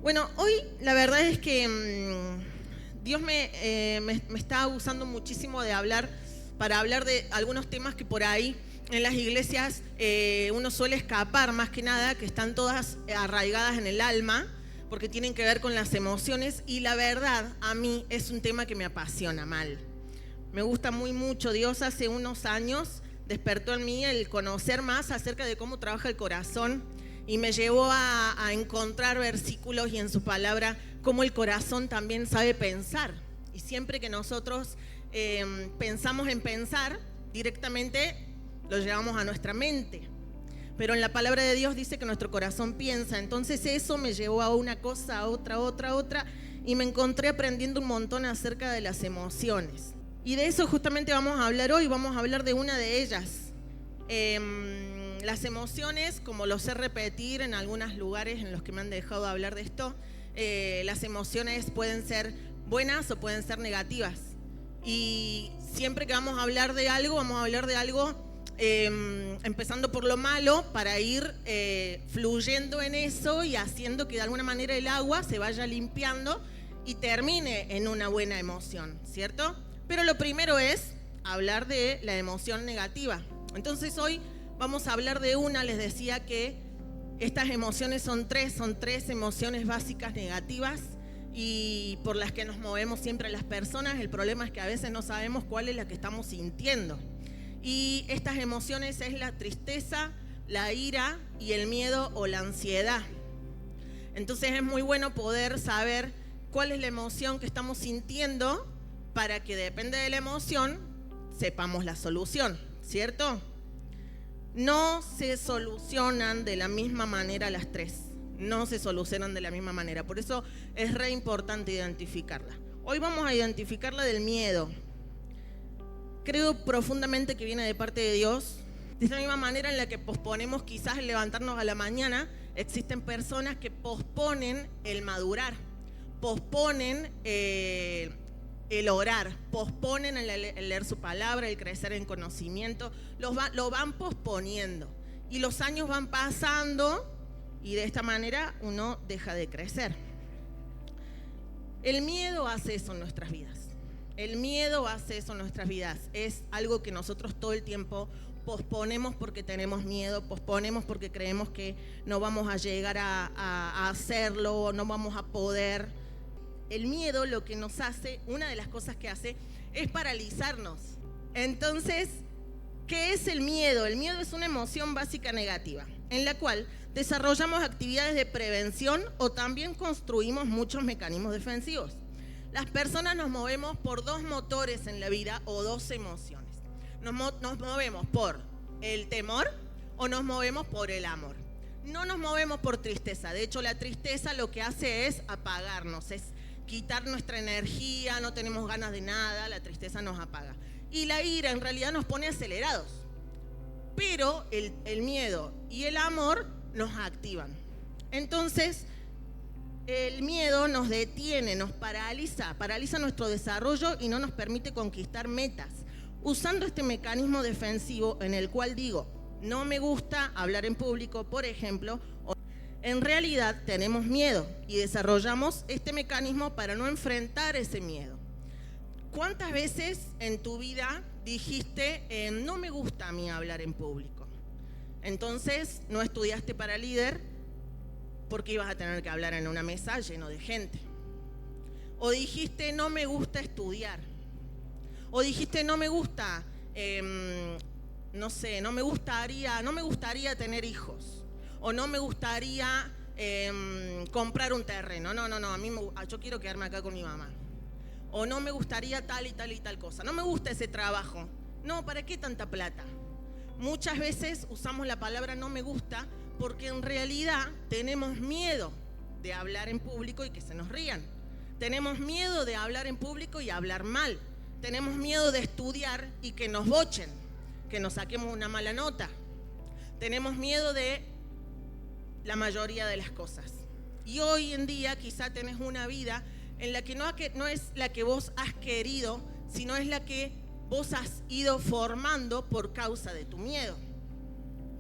Bueno, hoy la verdad es que Dios me está usando muchísimo para hablar de algunos temas que por ahí en las iglesias uno suele escapar, más que nada, que están todas arraigadas en el alma, porque tienen que ver con las emociones, y la verdad a mí es un tema que me apasiona mal. Me gusta muy mucho. Dios hace unos años despertó en mí el conocer más acerca de cómo trabaja el corazón, y me llevó a encontrar versículos y en su palabra cómo el corazón también sabe pensar. Y siempre que nosotros pensamos en pensar, directamente lo llevamos a nuestra mente. Pero en la palabra de Dios dice que nuestro corazón piensa. Entonces eso me llevó a una cosa, a otra, y me encontré aprendiendo un montón acerca de las emociones. Y de eso justamente vamos a hablar hoy. Vamos a hablar de una de ellas. Las emociones, como lo sé repetir en algunos lugares en los que me han dejado hablar de esto, las emociones pueden ser buenas o pueden ser negativas. Y siempre que vamos a hablar de algo, empezando por lo malo, para ir fluyendo en eso y haciendo que de alguna manera el agua se vaya limpiando y termine en una buena emoción, ¿cierto? Pero lo primero es hablar de la emoción negativa. Entonces hoy vamos a hablar de una. Les decía que estas emociones son tres emociones básicas negativas y por las que nos movemos siempre las personas. El problema es que a veces no sabemos cuál es la que estamos sintiendo. Y estas emociones es la tristeza, la ira y el miedo o la ansiedad. Entonces es muy bueno poder saber cuál es la emoción que estamos sintiendo para que, depende de la emoción, sepamos la solución, ¿cierto? No se solucionan de la misma manera las tres. No se solucionan de la misma manera. Por eso es re importante identificarla. Hoy vamos a identificar la del miedo. Creo profundamente que viene de parte de Dios. De la misma manera en la que posponemos quizás el levantarnos a la mañana, existen personas que posponen el madurar, posponen el orar, posponen el leer su palabra, el crecer en conocimiento, lo van posponiendo. Y los años van pasando y de esta manera uno deja de crecer. El miedo hace eso en nuestras vidas. El miedo hace eso en nuestras vidas. Es algo que nosotros todo el tiempo posponemos porque tenemos miedo, posponemos porque creemos que no vamos a llegar a hacerlo, no vamos a poder. El miedo lo que nos hace, una de las cosas que hace, es paralizarnos. Entonces, ¿qué es el miedo? El miedo es una emoción básica negativa, en la cual desarrollamos actividades de prevención o también construimos muchos mecanismos defensivos. Las personas nos movemos por dos motores en la vida o dos emociones. Nos movemos por el temor o nos movemos por el amor. No nos movemos por tristeza. De hecho, la tristeza lo que hace es apagarnos, es quitar nuestra energía, no tenemos ganas de nada, la tristeza nos apaga. Y la ira en realidad nos pone acelerados. Pero el miedo y el amor nos activan. Entonces, el miedo nos detiene, nos paraliza nuestro desarrollo y no nos permite conquistar metas. Usando este mecanismo defensivo en el cual digo, no me gusta hablar en público, por ejemplo, en realidad tenemos miedo y desarrollamos este mecanismo para no enfrentar ese miedo. ¿Cuántas veces en tu vida dijiste, no me gusta a mí hablar en público? Entonces no estudiaste para líder porque ibas a tener que hablar en una mesa lleno de gente. O dijiste, no me gusta estudiar. O dijiste, no me gusta, no me gustaría tener hijos. O no me gustaría comprar un terreno. Yo quiero quedarme acá con mi mamá. O no me gustaría tal y tal cosa. No me gusta ese trabajo. No, ¿para qué tanta plata? Muchas veces usamos la palabra no me gusta porque en realidad tenemos miedo de hablar en público y que se nos rían. Tenemos miedo de hablar en público y hablar mal. Tenemos miedo de estudiar y que nos bochen, que nos saquemos una mala nota. Tenemos miedo de la mayoría de las cosas. Y hoy en día quizá tenés una vida en la que no es la que vos has querido, sino es la que vos has ido formando por causa de tu miedo,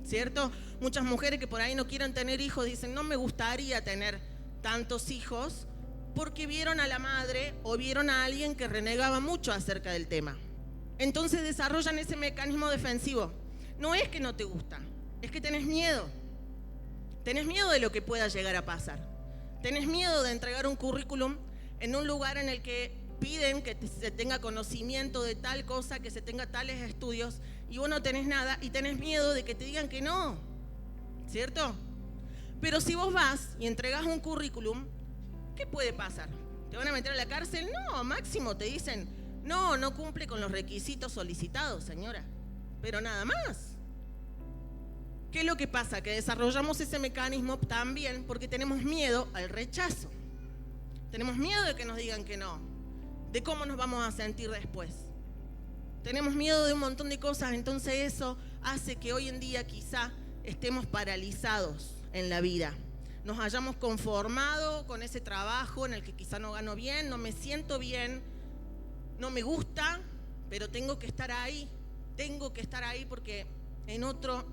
¿cierto? Muchas mujeres que por ahí no quieren tener hijos dicen, no me gustaría tener tantos hijos porque vieron a la madre o vieron a alguien que renegaba mucho acerca del tema. Entonces desarrollan ese mecanismo defensivo. No es que no te gusta, es que tenés miedo. Tenés miedo de lo que pueda llegar a pasar. Tenés miedo de entregar un currículum en un lugar en el que piden que se tenga conocimiento de tal cosa, que se tenga tales estudios, y vos no tenés nada y tenés miedo de que te digan que no, ¿cierto? Pero si vos vas y entregás un currículum, ¿qué puede pasar? ¿Te van a meter a la cárcel? No, máximo te dicen, no cumple con los requisitos solicitados, señora, pero nada más. ¿Qué es lo que pasa? Que desarrollamos ese mecanismo también porque tenemos miedo al rechazo. Tenemos miedo de que nos digan que no, de cómo nos vamos a sentir después. Tenemos miedo de un montón de cosas, entonces eso hace que hoy en día quizá estemos paralizados en la vida. Nos hayamos conformado con ese trabajo en el que quizá no gano bien, no me siento bien, no me gusta, pero tengo que estar ahí porque en otro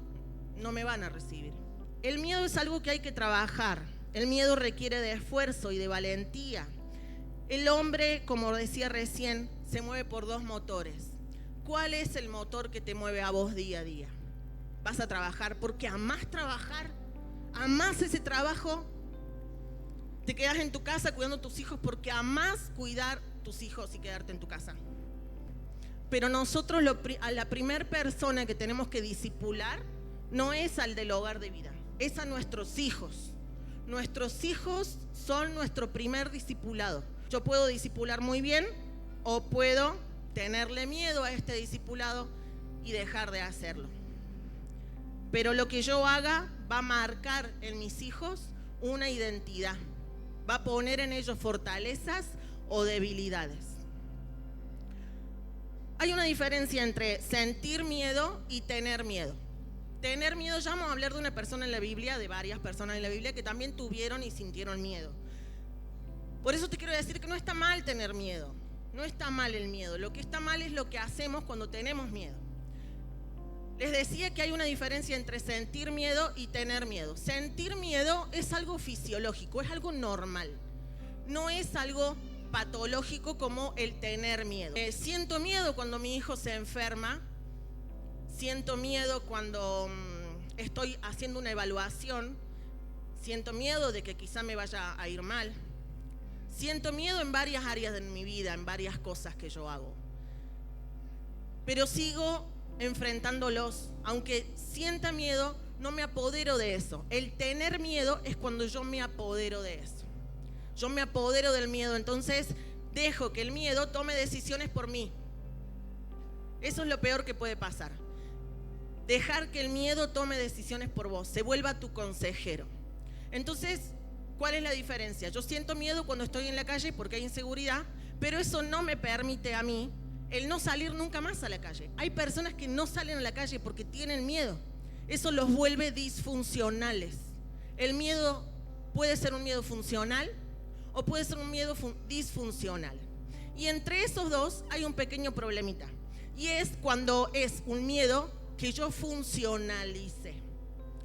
no me van a recibir. El miedo es algo que hay que trabajar. El miedo requiere de esfuerzo y de valentía. El hombre, como decía recién, se mueve por dos motores. ¿Cuál es el motor que te mueve a vos día a día? ¿Vas a trabajar porque amás trabajar? ¿Amás ese trabajo? ¿Te quedás en tu casa cuidando a tus hijos porque amás cuidar tus hijos y quedarte en tu casa? Pero nosotros a la primer persona que tenemos que discipular no es al del hogar de vida, es a nuestros hijos. Nuestros hijos son nuestro primer discipulado. Yo puedo discipular muy bien o puedo tenerle miedo a este discipulado y dejar de hacerlo. Pero lo que yo haga va a marcar en mis hijos una identidad, va a poner en ellos fortalezas o debilidades. Hay una diferencia entre sentir miedo y tener miedo. Tener miedo, ya vamos a hablar de una persona en la Biblia, de varias personas en la Biblia que también tuvieron y sintieron miedo. Por eso te quiero decir que no está mal tener miedo, no está mal el miedo. Lo que está mal es lo que hacemos cuando tenemos miedo. Les decía que hay una diferencia entre sentir miedo y tener miedo. Sentir miedo es algo fisiológico, es algo normal, no es algo patológico como el tener miedo. Siento miedo cuando mi hijo se enferma. Siento miedo cuando estoy haciendo una evaluación. Siento miedo de que quizá me vaya a ir mal. Siento miedo en varias áreas de mi vida, en varias cosas que yo hago. Pero sigo enfrentándolos. Aunque sienta miedo, no me apodero de eso. El tener miedo es cuando yo me apodero de eso. Yo me apodero del miedo, entonces dejo que el miedo tome decisiones por mí. Eso es lo peor que puede pasar. Dejar que el miedo tome decisiones por vos, se vuelva tu consejero. Entonces, ¿cuál es la diferencia? Yo siento miedo cuando estoy en la calle porque hay inseguridad, pero eso no me permite a mí el no salir nunca más a la calle. Hay personas que no salen a la calle porque tienen miedo. Eso los vuelve disfuncionales. El miedo puede ser un miedo funcional o puede ser un miedo disfuncional. Y entre esos dos hay un pequeño problemita. Y es cuando es un miedo que yo funcionalice.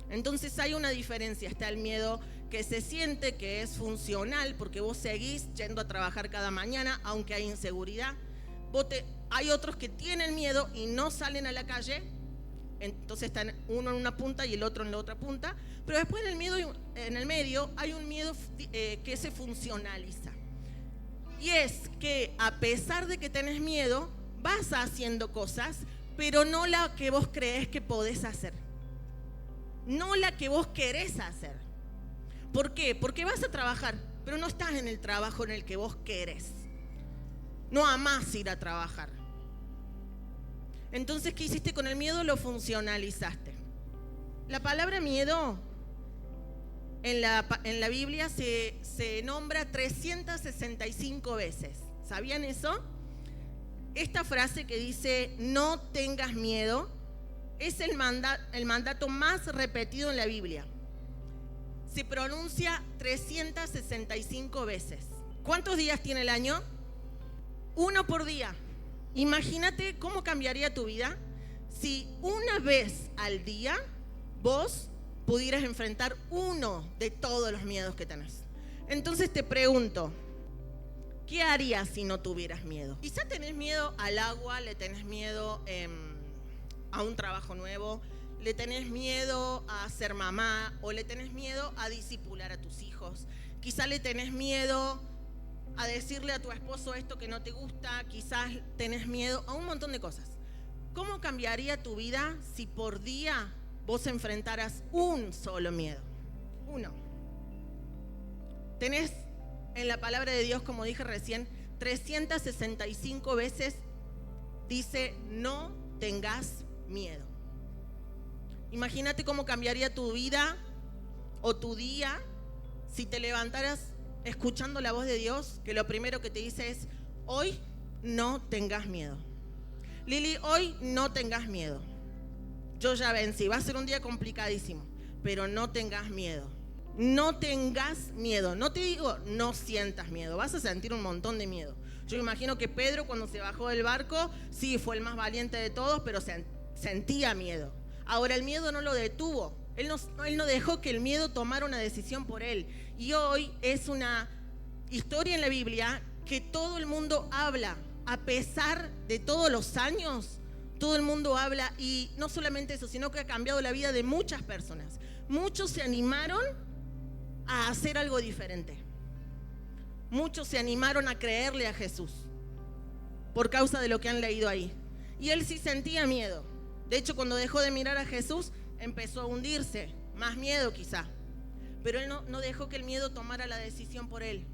Entonces hay una diferencia. Está el miedo que se siente, que es funcional, porque vos seguís yendo a trabajar cada mañana, aunque hay inseguridad. Hay otros que tienen miedo y no salen a la calle, entonces están uno en una punta y el otro en la otra punta. Pero después en el medio hay un miedo que se funcionaliza. Y es que a pesar de que tenés miedo, vas haciendo cosas, pero no la que vos creés que podés hacer. No la que vos querés hacer. ¿Por qué? Porque vas a trabajar, pero no estás en el trabajo en el que vos querés. No amás ir a trabajar. Entonces, ¿qué hiciste con el miedo? Lo funcionalizaste. La palabra miedo en la Biblia se nombra 365 veces. ¿Sabían eso? Esta frase que dice, no tengas miedo, es el mandato más repetido en la Biblia. Se pronuncia 365 veces. ¿Cuántos días tiene el año? 1 por día. Imagínate cómo cambiaría tu vida si una vez al día vos pudieras enfrentar uno de todos los miedos que tenés. Entonces te pregunto, ¿qué harías si no tuvieras miedo? Quizá tenés miedo al agua, le tenés miedo a un trabajo nuevo, le tenés miedo a ser mamá o le tenés miedo a discipular a tus hijos. Quizá le tenés miedo a decirle a tu esposo esto que no te gusta, quizás tenés miedo a un montón de cosas. ¿Cómo cambiaría tu vida si por día vos enfrentaras un solo miedo? Uno. Tenés en la palabra de Dios, como dije recién, 365 veces dice no tengas miedo. Imagínate cómo cambiaría tu vida o tu día si te levantaras escuchando la voz de Dios, que lo primero que te dice es, hoy no tengas miedo. Lili, hoy no tengas miedo. Yo ya vencí, va a ser un día complicadísimo, pero no tengas miedo. No tengas miedo. No te digo no sientas miedo, vas a sentir un montón de miedo. Yo imagino que Pedro cuando se bajó del barco, sí, fue el más valiente de todos, pero sentía miedo. Ahora el miedo no lo detuvo. Él no dejó que el miedo tomara una decisión por él. Y hoy es una historia en la Biblia que todo el mundo habla. A pesar de todos los años, todo el mundo habla. Y no solamente eso, sino que ha cambiado la vida de muchas personas. Muchos se animaron a hacer algo diferente. Muchos se animaron a creerle a Jesús por causa de lo que han leído ahí. Y él sí sentía miedo. De hecho, cuando dejó de mirar a Jesús, empezó a hundirse. Más miedo quizá. Pero él no dejó que el miedo tomara la decisión por él.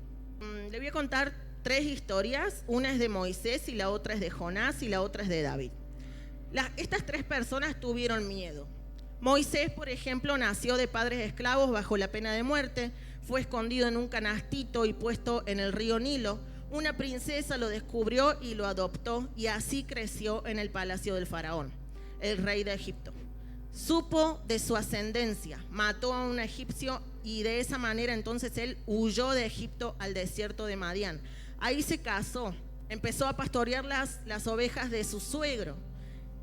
Le voy a contar 3 historias. Una es de Moisés y la otra es de Jonás y la otra es de David. Estas 3 personas tuvieron miedo. Moisés, por ejemplo, nació de padres esclavos bajo la pena de muerte. Fue escondido en un canastito y puesto en el río Nilo. Una princesa lo descubrió y lo adoptó y así creció en el palacio del faraón, el rey de Egipto. Supo de su ascendencia, mató a un egipcio y de esa manera entonces él huyó de Egipto al desierto de Madián. Ahí se casó, empezó a pastorear las ovejas de su suegro.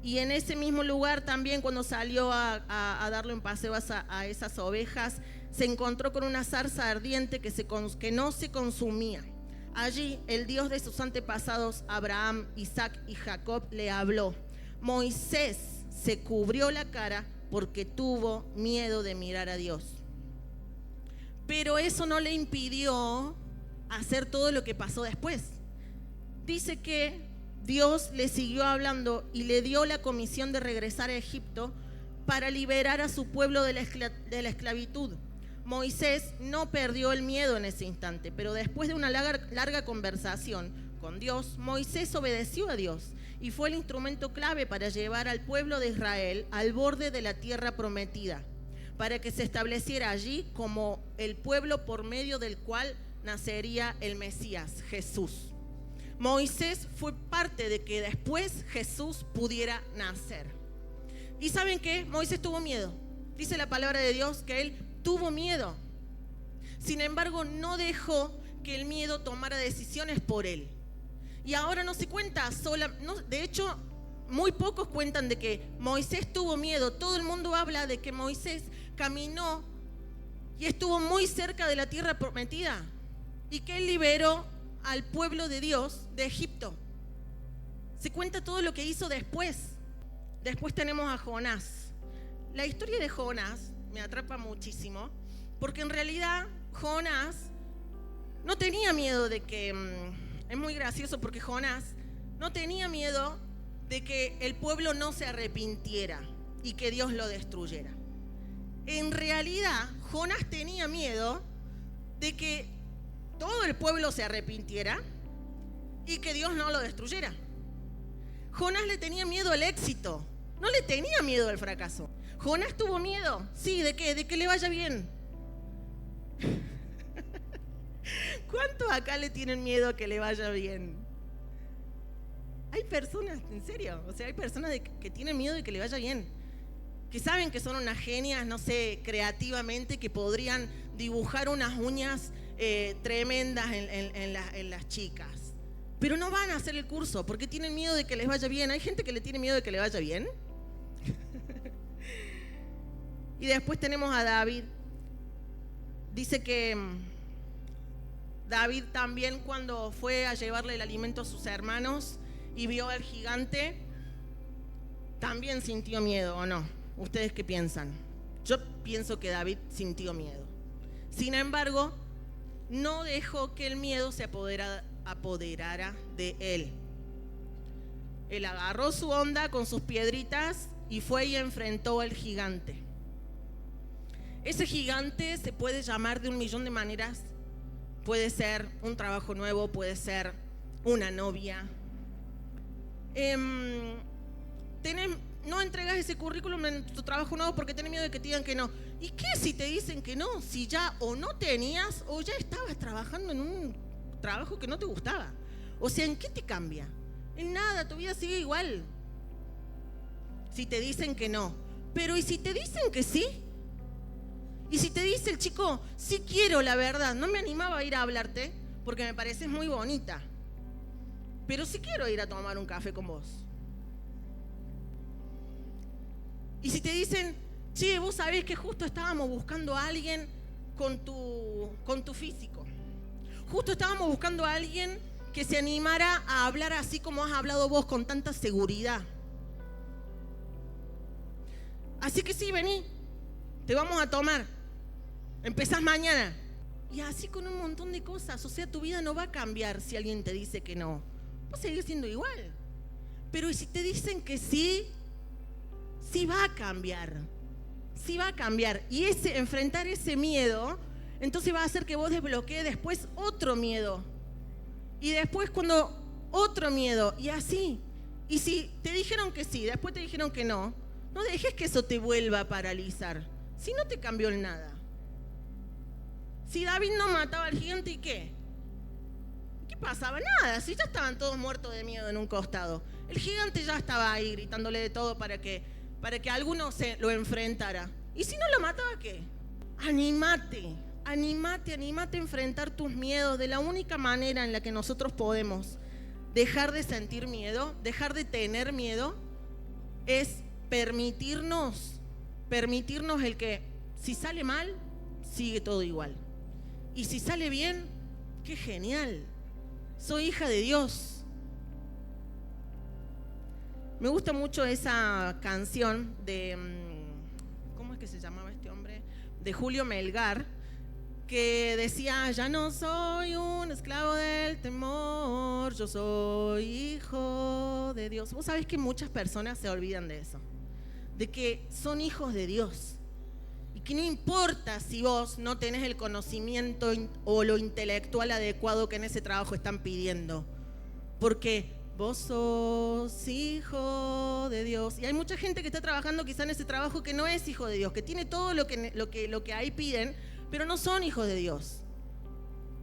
Y en ese mismo lugar también cuando salió a darle un paseo a esas ovejas, se encontró con una zarza ardiente que no se consumía. Allí el Dios de sus antepasados, Abraham, Isaac y Jacob, le habló. Moisés se cubrió la cara porque tuvo miedo de mirar a Dios. Pero eso no le impidió hacer todo lo que pasó después. Dice que Dios le siguió hablando y le dio la comisión de regresar a Egipto para liberar a su pueblo de la esclavitud. Moisés no perdió el miedo en ese instante, pero después de una larga conversación con Dios, Moisés obedeció a Dios y fue el instrumento clave para llevar al pueblo de Israel al borde de la tierra prometida, para que se estableciera allí como el pueblo por medio del cual nacería el Mesías, Jesús. Moisés fue parte de que después Jesús pudiera nacer. ¿Y saben qué? Moisés tuvo miedo. Dice la palabra de Dios que él tuvo miedo. Sin embargo, no dejó que el miedo tomara decisiones por él. Y ahora no se cuenta de hecho, muy pocos cuentan de que Moisés tuvo miedo. Todo el mundo habla de que Moisés caminó y estuvo muy cerca de la tierra prometida y que él liberó al pueblo de Dios de Egipto. Se cuenta todo lo que hizo después. Después tenemos a Jonás. La historia de Jonás me atrapa muchísimo porque en realidad Jonás no tenía miedo de que... Es muy gracioso porque Jonás no tenía miedo de que el pueblo no se arrepintiera y que Dios lo destruyera. En realidad, Jonás tenía miedo de que todo el pueblo se arrepintiera y que Dios no lo destruyera. Jonás le tenía miedo al éxito, no le tenía miedo al fracaso. Jonás tuvo miedo, sí, ¿de qué? De que le vaya bien. ¿Cuántos acá le tienen miedo a que le vaya bien? Hay personas, en serio, o sea, hay personas que tienen miedo de que le vaya bien, que saben que son unas genias, no sé, creativamente, que podrían dibujar unas uñas tremendas en las chicas, pero no van a hacer el curso porque tienen miedo de que les vaya bien. Hay gente que le tiene miedo de que le vaya bien. Y después tenemos a David. Dice que David también, cuando fue a llevarle el alimento a sus hermanos y vio al gigante, también sintió miedo, ¿o no? ¿Ustedes qué piensan? Yo pienso que David sintió miedo. Sin embargo, no dejó que el miedo se apoderara de él. Él agarró su onda con sus piedritas y fue y enfrentó al gigante. Ese gigante se puede llamar de 1.000.000 de maneras. Puede ser un trabajo nuevo, puede ser una novia. No entregas ese currículum en tu trabajo nuevo porque tenés miedo de que te digan que no. ¿Y qué si te dicen que no? Si ya o no tenías o ya estabas trabajando en un trabajo que no te gustaba. O sea, ¿en qué te cambia? En nada, tu vida sigue igual. Si te dicen que no. Pero ¿y si te dicen que sí? Y si te dice el chico, sí quiero, la verdad, no me animaba a ir a hablarte porque me pareces muy bonita, pero sí quiero ir a tomar un café con vos. Y si te dicen, che, vos sabés que justo estábamos buscando a alguien con tu físico. Justo estábamos buscando a alguien que se animara a hablar así como has hablado vos, con tanta seguridad. Así que sí, vení, te vamos a tomar. Empezás mañana. Y así con un montón de cosas. O sea, tu vida no va a cambiar si alguien te dice que no. Va a seguir siendo igual. Pero si te dicen que sí, sí va a cambiar. Sí va a cambiar. Y enfrentar ese miedo, entonces va a hacer que vos desbloquees después otro miedo. Y después cuando otro miedo. Y así. Y si te dijeron que sí, después te dijeron que no, no dejes que eso te vuelva a paralizar. Si no te cambió en nada. Si David no mataba al gigante, ¿y qué? ¿Qué pasaba? Nada, si ya estaban todos muertos de miedo en un costado. El gigante ya estaba ahí gritándole de todo para que alguno se lo enfrentara. ¿Y si no lo mataba, qué? Anímate a enfrentar tus miedos de la única manera en la que nosotros podemos dejar de sentir miedo, dejar de tener miedo, es permitirnos el que si sale mal, sigue todo igual. Y si sale bien, ¡qué genial! Soy hija de Dios. Me gusta mucho esa canción de, ¿cómo es que se llamaba este hombre? De Julio Melgar, que decía, ya no soy un esclavo del temor, yo soy hijo de Dios. Vos sabés que muchas personas se olvidan de eso, de que son hijos de Dios. Y que no importa si vos no tenés el conocimiento o lo intelectual adecuado que en ese trabajo están pidiendo. Porque vos sos hijo de Dios. Y hay mucha gente que está trabajando quizá en ese trabajo que no es hijo de Dios, que tiene todo lo que ahí piden, pero no son hijos de Dios.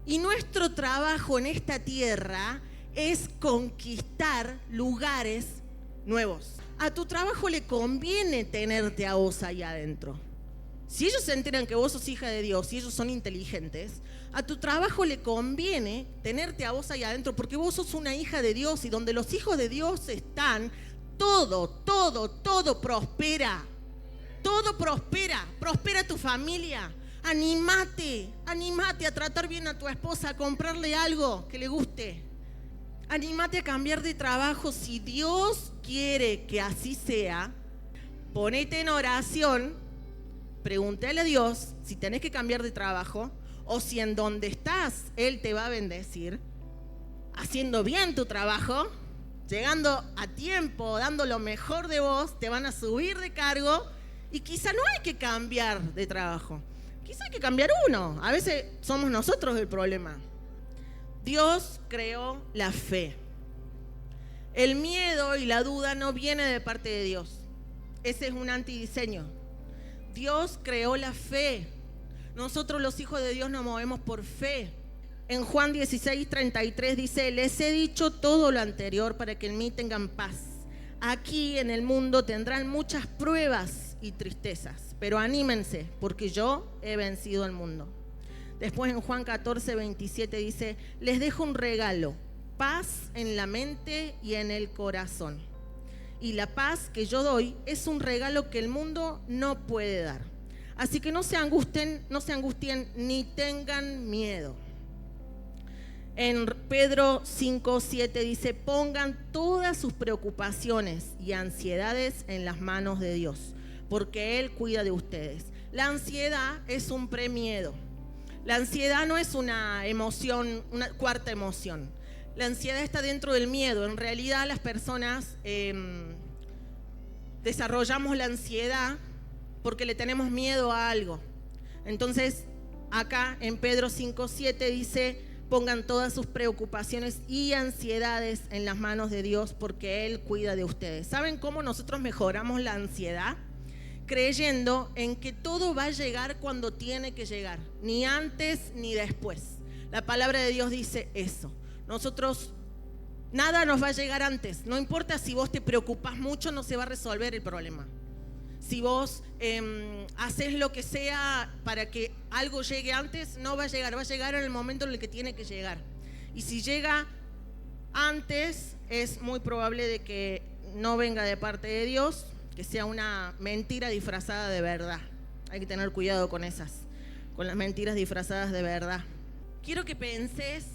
Y nuestro trabajo en esta tierra es conquistar lugares nuevos. A tu trabajo le conviene tenerte a vos ahí adentro. Si ellos se enteran que vos sos hija de Dios y ellos son inteligentes, a tu trabajo le conviene tenerte a vos ahí adentro porque vos sos una hija de Dios y donde los hijos de Dios están, todo prospera. Todo prospera. Prospera tu familia. Anímate a tratar bien a tu esposa, a comprarle algo que le guste. Anímate a cambiar de trabajo. Si Dios quiere que así sea, ponete en oración. Pregúntale a Dios si tenés que cambiar de trabajo o si en donde estás Él te va a bendecir, haciendo bien tu trabajo, llegando a tiempo, dando lo mejor de vos, te van a subir de cargo y quizá no hay que cambiar de trabajo, quizá hay que cambiar uno. A veces somos nosotros el problema. Dios creó la fe. El miedo y la duda no viene de parte de Dios. Ese es un antidiseño. Dios creó la fe. Nosotros los hijos de Dios nos movemos por fe. En Juan 16:33 dice, les he dicho todo lo anterior para que en mí tengan paz. Aquí en el mundo tendrán muchas pruebas y tristezas, pero anímense porque yo he vencido al mundo. Después en Juan 14:27 dice, les dejo un regalo, paz en la mente y en el corazón. Y la paz que yo doy es un regalo que el mundo no puede dar. Así que no se angustien ni tengan miedo. En Pedro 5:7 dice, pongan todas sus preocupaciones y ansiedades en las manos de Dios, porque Él cuida de ustedes. La ansiedad es un premiedo. La ansiedad no es una emoción, una cuarta emoción. La ansiedad está dentro del miedo. En realidad las personas desarrollamos la ansiedad porque le tenemos miedo a algo. Entonces, acá en Pedro 5:7 dice, pongan todas sus preocupaciones y ansiedades en las manos de Dios porque Él cuida de ustedes. ¿Saben cómo nosotros mejoramos la ansiedad? Creyendo en que todo va a llegar cuando tiene que llegar, ni antes ni después. La palabra de Dios dice eso. Nosotros, nada nos va a llegar antes. No importa si vos te preocupás mucho, no se va a resolver el problema. Si vos haces lo que sea para que algo llegue antes, no va a llegar en el momento en el que tiene que llegar. Y si llega antes, es muy probable de que no venga de parte de Dios, que sea una mentira disfrazada de verdad. Hay que tener cuidado con las mentiras disfrazadas de verdad. Quiero que penses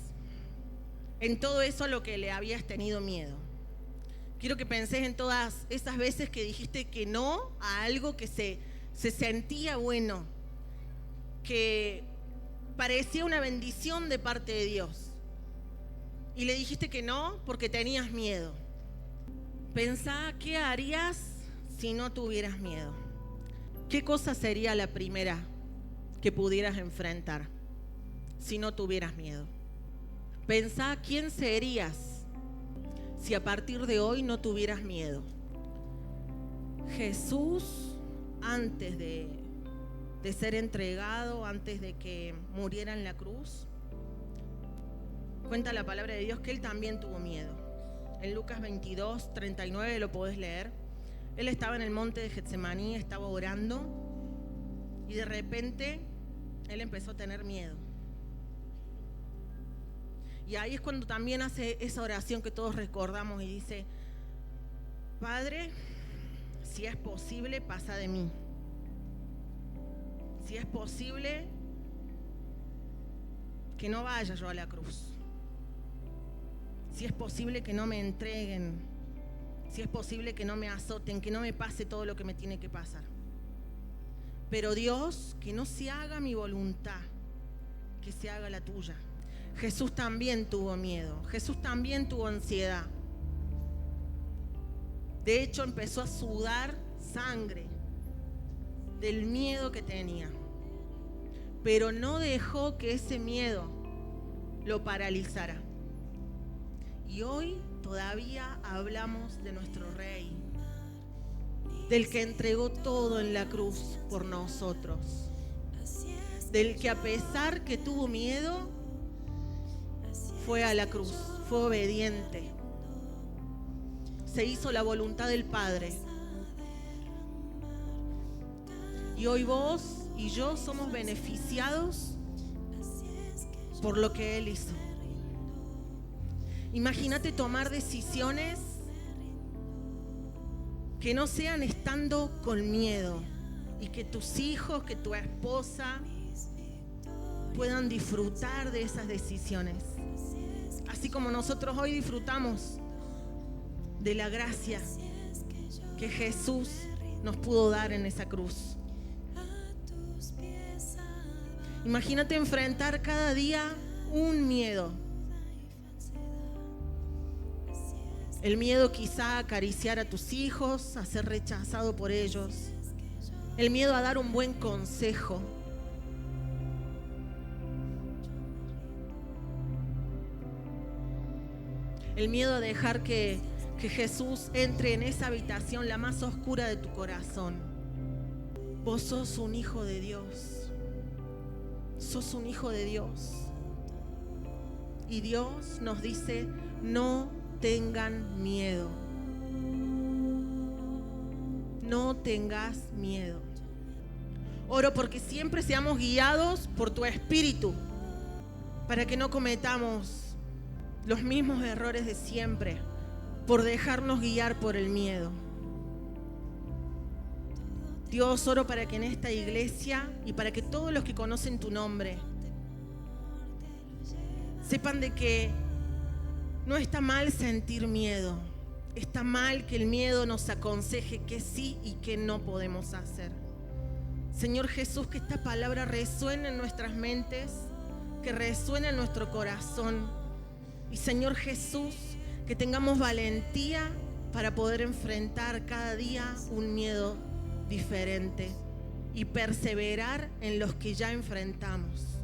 en todo eso a lo que le habías tenido miedo. Quiero que penses en todas esas veces que dijiste que no a algo que se sentía bueno, que parecía una bendición de parte de Dios. Y le dijiste que no porque tenías miedo. Pensá qué harías si no tuvieras miedo. ¿Qué cosa sería la primera que pudieras enfrentar si no tuvieras miedo? Pensá quién serías si a partir de hoy no tuvieras miedo. Jesús, antes de ser entregado, antes de que muriera en la cruz, cuenta la palabra de Dios que Él también tuvo miedo. En Lucas 22:39 lo podés leer. Él estaba en el monte de Getsemaní, estaba orando y de repente Él empezó a tener miedo. Y ahí es cuando también hace esa oración que todos recordamos y dice, Padre, si es posible, pasa de mí. Si es posible, que no vaya yo a la cruz. Si es posible que no me entreguen. Si es posible que no me azoten, que no me pase todo lo que me tiene que pasar. Pero Dios, que no se haga mi voluntad, que se haga la tuya. Jesús también tuvo miedo, Jesús también tuvo ansiedad. De hecho, empezó a sudar sangre del miedo que tenía. Pero no dejó que ese miedo lo paralizara. Y hoy todavía hablamos de nuestro Rey, del que entregó todo en la cruz por nosotros, del que a pesar que tuvo miedo, fue a la cruz, fue obediente, se hizo la voluntad del Padre. Y hoy vos y yo somos beneficiados por lo que Él hizo. Imagínate tomar decisiones que no sean estando con miedo y que tus hijos, que tu esposa puedan disfrutar de esas decisiones. Así como nosotros hoy disfrutamos de la gracia que Jesús nos pudo dar en esa cruz. Imagínate enfrentar cada día un miedo. El miedo quizá a acariciar a tus hijos, a ser rechazado por ellos. El miedo a dar un buen consejo. El miedo a dejar que Jesús entre en esa habitación, la más oscura de tu corazón. Vos sos un hijo de Dios. Sos un hijo de Dios. Y Dios nos dice, no tengan miedo. No tengas miedo. Oro porque siempre seamos guiados por tu Espíritu, para que no cometamos los mismos errores de siempre, por dejarnos guiar por el miedo. Dios, oro para que en esta iglesia y para que todos los que conocen tu nombre sepan de que no está mal sentir miedo. Está mal que el miedo nos aconseje qué sí y qué no podemos hacer. Señor Jesús, que esta palabra resuene en nuestras mentes, que resuene en nuestro corazón. Y Señor Jesús, que tengamos valentía para poder enfrentar cada día un miedo diferente y perseverar en los que ya enfrentamos.